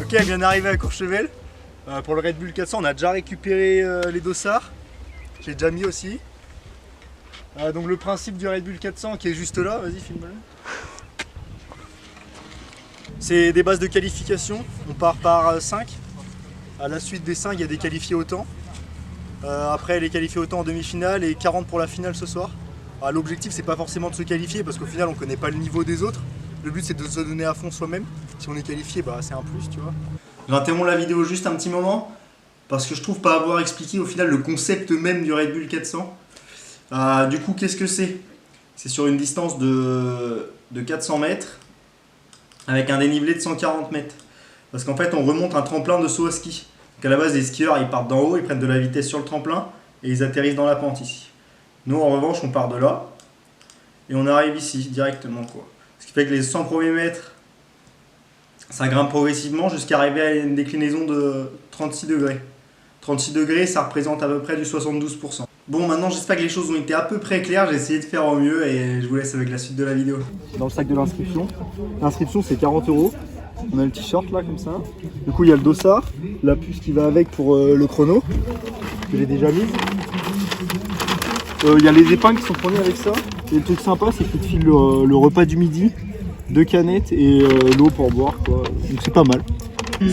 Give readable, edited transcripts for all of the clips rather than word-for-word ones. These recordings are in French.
Ok, elle vient d'arriver à Courchevel. Pour le Red Bull 400, on a déjà récupéré les dossards. J'ai déjà mis aussi. Donc le principe du Red Bull 400 qui est juste là, vas-y filme-le. C'est des bases de qualification, on part par 5. À la suite des 5, il y a des qualifiés au temps. Après les qualifiés au temps en demi-finale et 40 pour la finale ce soir. L'objectif c'est pas forcément de se qualifier parce qu'au final on connaît pas le niveau des autres. Le but c'est de se donner à fond soi-même. Si on est qualifié, bah c'est un plus, tu vois. J'interromps la vidéo juste un petit moment parce que je trouve pas avoir expliqué au final le concept même du Red Bull 400. Du coup, qu'est-ce que c'est? C'est sur une distance de 400 mètres avec un dénivelé de 140 mètres. Parce qu'en fait, on remonte un tremplin de saut à ski. Donc à la base, les skieurs, ils partent d'en haut, ils prennent de la vitesse sur le tremplin et ils atterrissent dans la pente ici. Nous, en revanche, on part de là et on arrive ici directement, quoi. Ce qui fait que les 100 premiers mètres, ça grimpe progressivement jusqu'à arriver à une déclinaison de 36 degrés. 36 degrés, ça représente à peu près du 72%. Bon, maintenant j'espère que les choses ont été à peu près claires, j'ai essayé de faire au mieux et je vous laisse avec la suite de la vidéo. Dans le sac de l'inscription, l'inscription c'est 40 €. On a le t-shirt là comme ça. Du coup il y a le dossard, la puce qui va avec pour le chrono, que j'ai déjà mise. Il y a les épingles qui sont fournies avec ça. Et le truc sympa c'est qu'ils te filent le repas du midi, 2 canettes et l'eau pour boire, quoi. Donc c'est pas mal.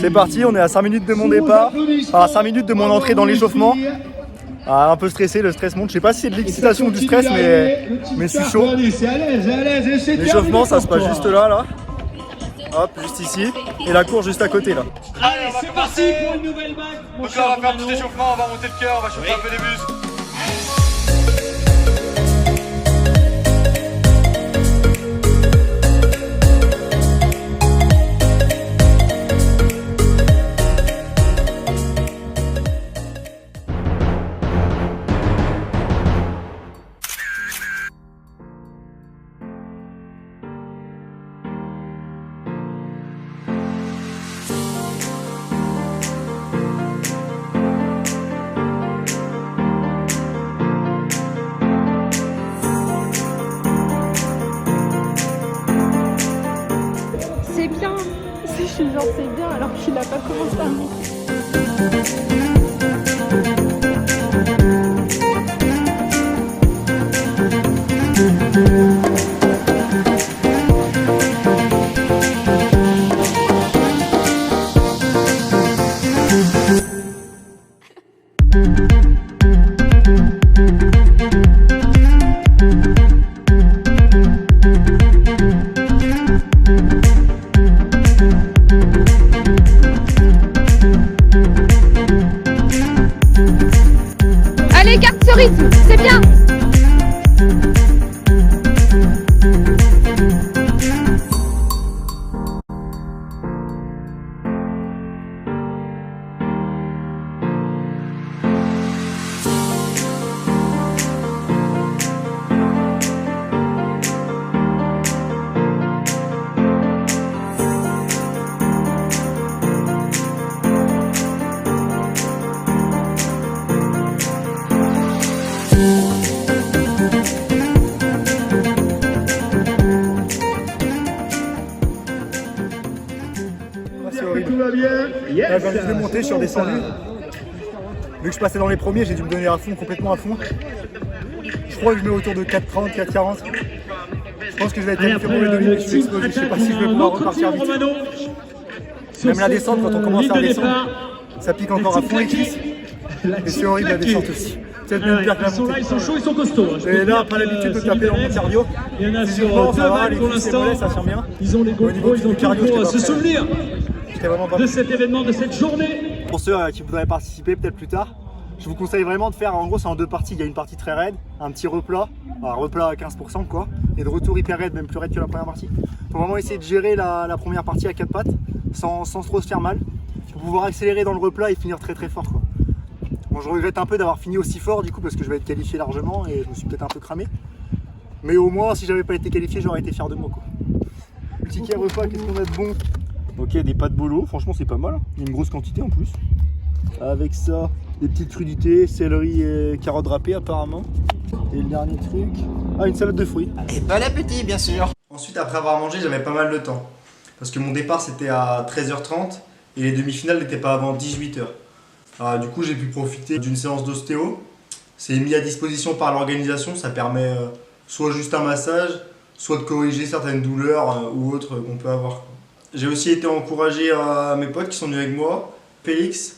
C'est parti, on est à 5 minutes de mon départ, enfin à 5 minutes de mon entrée dans l'échauffement. Un peu stressé, le stress monte. Je sais pas si c'est de l'excitation ou du stress, mais je suis chaud. L'échauffement, ça se passe juste là. Hop, juste ici. Et la cour juste à côté là. Allez, c'est parti pour une nouvelle vague. Donc là, on va faire un petit échauffement, on va monter le cœur, on va chauffer un peu les muscles. Je suis genre c'est bien alors qu'il a pas commencé à monter. Allez, garde ce rythme, c'est bien. Tout va bien. Là, quand je suis monté, je suis redescendu. Vu que je passais dans les premiers, j'ai dû me donner à fond, complètement à fond. Je crois que je mets autour de 4,30, 4,40. Je pense que je vais être qualifié pour les demi, mais je suis explosé. Je sais pas si je vais pouvoir repartir vite. Même la descente, quand on commence à redescendre, ça pique encore à fond les cuisses. Et c'est horrible la descente aussi. Peut-être même pire que la montée. Ils sont chauds, ils sont costauds. Et là, pas l'habitude de taper dans mon cardio. Il y en a sur 2 vagues pour l'instant. Ils ont les GoPro, ils ont tout pour se souvenir de cet événement, de cette journée. Pour ceux qui voudraient participer peut-être plus tard, je vous conseille vraiment de faire, en gros c'est en 2 parties, il y a une partie très raide, un petit replat, replat à 15% quoi, et de retour hyper raide, même plus raide que la première partie. Il faut vraiment essayer de gérer la première partie à 4 pattes, sans trop se faire mal, pour pouvoir accélérer dans le replat et finir très fort quoi. Bon, je regrette un peu d'avoir fini aussi fort du coup parce que je vais être qualifié largement et je me suis peut-être un peu cramé. Mais au moins si j'avais pas été qualifié j'aurais été fier de moi quoi. Le ticket repas, qu'est-ce qu'on a de bon? Ok, des pâtes bolo, franchement c'est pas mal, il y a une grosse quantité en plus. Avec ça, des petites crudités, céleri et carottes râpées apparemment. Et le dernier truc, une salade de fruits. Et bon appétit bien sûr. Ensuite après avoir mangé j'avais pas mal de temps. Parce que mon départ c'était à 13h30 et les demi-finales n'étaient pas avant 18h. Du coup, j'ai pu profiter d'une séance d'ostéo. C'est mis à disposition par l'organisation, ça permet soit juste un massage, soit de corriger certaines douleurs ou autres qu'on peut avoir. J'ai aussi été encouragé à mes potes qui sont venus avec moi, Félix,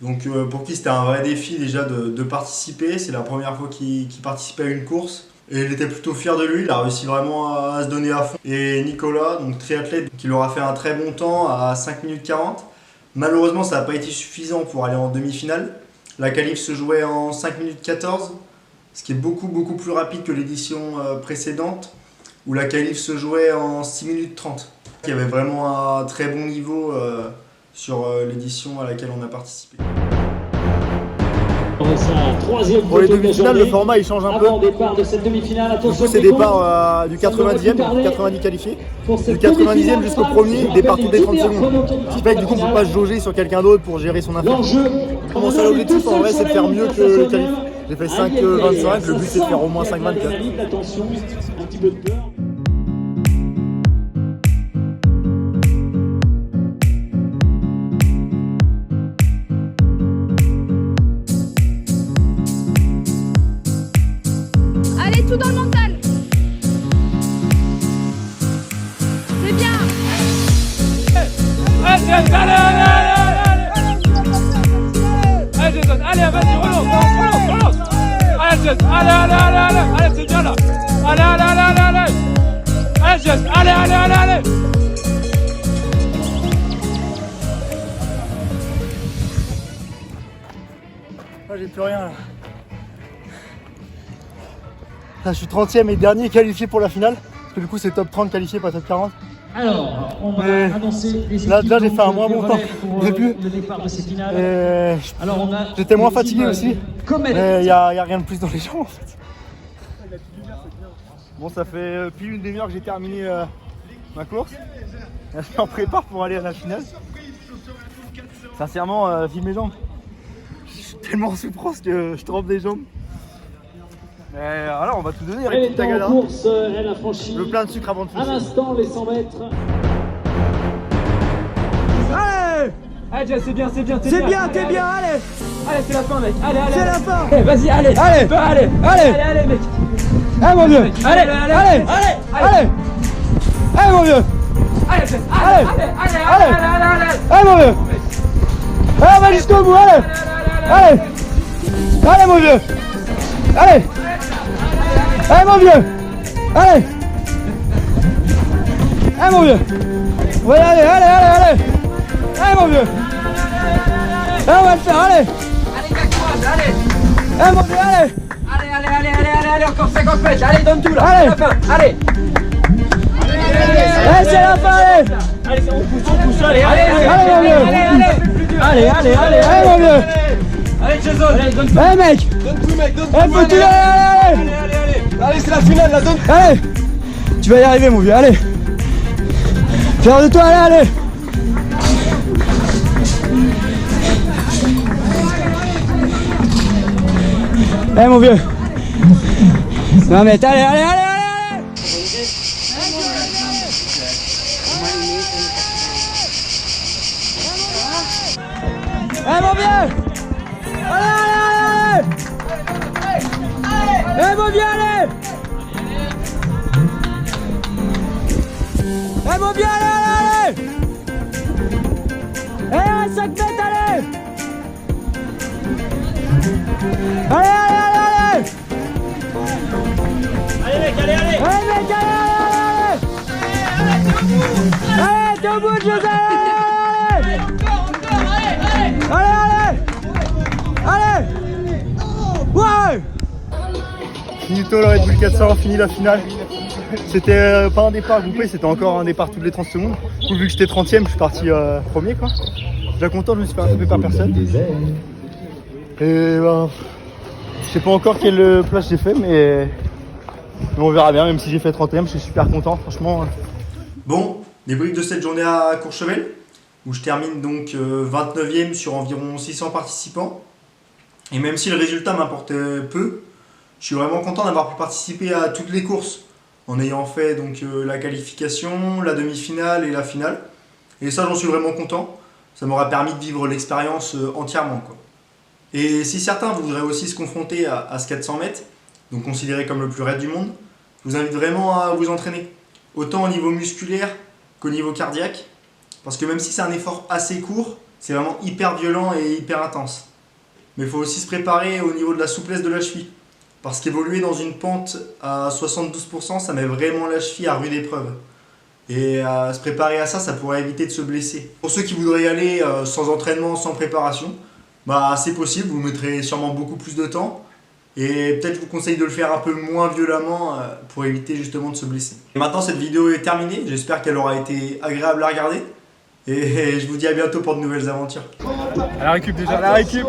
donc, pour qui c'était un vrai défi déjà de participer. C'est la première fois qu'il participait à une course. Et il était plutôt fier de lui, il a réussi vraiment à se donner à fond. Et Nicolas, donc triathlète, qui leur a fait un très bon temps à 5 minutes 40. Malheureusement, ça n'a pas été suffisant pour aller en demi-finale. La qualif se jouait en 5 minutes 14, ce qui est beaucoup plus rapide que l'édition précédente, où la qualif se jouait en 6 minutes 30. Il y avait vraiment un très bon niveau sur l'édition à laquelle on a participé. Pour les demi-finales, le format il change un peu. Du coup, c'est départ du 90e, 90 qualifiés. Du 90e jusqu'au premier, départ toutes les 30 secondes. Ce qui fait que du coup, on ne peut pas se jauger sur quelqu'un d'autre pour gérer son affaire. Mon seul objectif, en vrai, c'est de faire mieux que le qualif. J'ai fait 5,25, le but c'est de faire au moins 5,24. Allez, tout dans le mental. C'est bien. Allez, vas-y, relance. Allez, c'est bien là. Allez. J'ai plus rien là. Là, je suis 30e et dernier qualifié pour la finale. Parce que du coup c'est top 30 qualifié, pas top 40. Alors, on va annoncer les là j'ai fait un moins bon temps pour au début. Le départ de ces finales. Alors, j'étais moins fatigué aussi. Mais il n'y a rien de plus dans les jambes en fait. Bon, ça fait pile une demi-heure que j'ai terminé ma course. Je suis en prépare pour aller à la finale. Sincèrement, vive mes jambes. Je suis tellement en souffrance que je trempe des jambes. Mais voilà, on va tout donner avec toute la galère. Elle a franchi le plein de sucre avant de finir. à l'instant les 100 mètres. Allez Jess, c'est bien, t'es bien, allez. Allez, c'est la fin mec, allez. C'est la fin. Vas-y, allez, mec. Allez mon vieux, allez, mon vieux. Allez Jess, allez mon vieux. Allez, on va jusqu'au bout, allez mon vieux. Allez mon vieux. Allez mon vieux. Ouais, allez mon vieux. Allez, on va le faire, allez. Allez mon vieux, Allez, encore 50 mètres, allez, donne tout là. Allez. Allez. C'est la fin, allez. Allez, on pousse, allez. Allez mon vieux. Allez mon vieux. Allez, Jason, donne tout. Allez mec. Donne tout, mec, donne tout. Allez. Allez, c'est la finale, là, donne. Allez. Tu vas y arriver mon vieux, allez. Fier de toi, allez. Allez mon vieux. Non mais allez. Allez mon vieux. Allez. Allez mon vieux, allez. Allez mon vieux, allez. Allez, 5 mètres, allez. Allez. Allez, mec, allez. Allez, t'es au bout, José. Allez. Ouais. Finito le Red Bull 400, fini la finale. C'était pas un départ groupé, c'était encore un départ toutes les 30 secondes. Du coup, vu que j'étais 30e, je suis parti premier quoi. Déjà content, je me suis fait rattraper par personne. Et je sais pas encore quelle place j'ai fait, mais on verra bien. Même si j'ai fait 30e, je suis super content, franchement. Bon, débrief de cette journée à Courchevel, où je termine donc 29e sur environ 600 participants. Et même si le résultat m'importait peu, je suis vraiment content d'avoir pu participer à toutes les courses, en ayant fait donc la qualification, la demi-finale et la finale. Et ça, j'en suis vraiment content. ça m'aura permis de vivre l'expérience entièrement, quoi. Et si certains voudraient aussi se confronter à ce 400 mètres, donc considéré comme le plus raide du monde, je vous invite vraiment à vous entraîner, autant au niveau musculaire qu'au niveau cardiaque, parce que même si c'est un effort assez court, c'est vraiment hyper violent et hyper intense. Mais il faut aussi se préparer au niveau de la souplesse de la cheville, parce qu'évoluer dans une pente à 72%, ça met vraiment la cheville à rude épreuve. Et se préparer à ça, ça pourrait éviter de se blesser. Pour ceux qui voudraient y aller sans entraînement, sans préparation, bah c'est possible, vous mettrez sûrement beaucoup plus de temps. Et peut-être je vous conseille de le faire un peu moins violemment pour éviter justement de se blesser. Et maintenant cette vidéo est terminée, j'espère qu'elle aura été agréable à regarder. Et je vous dis à bientôt pour de nouvelles aventures. À la récup déjà. À la récup.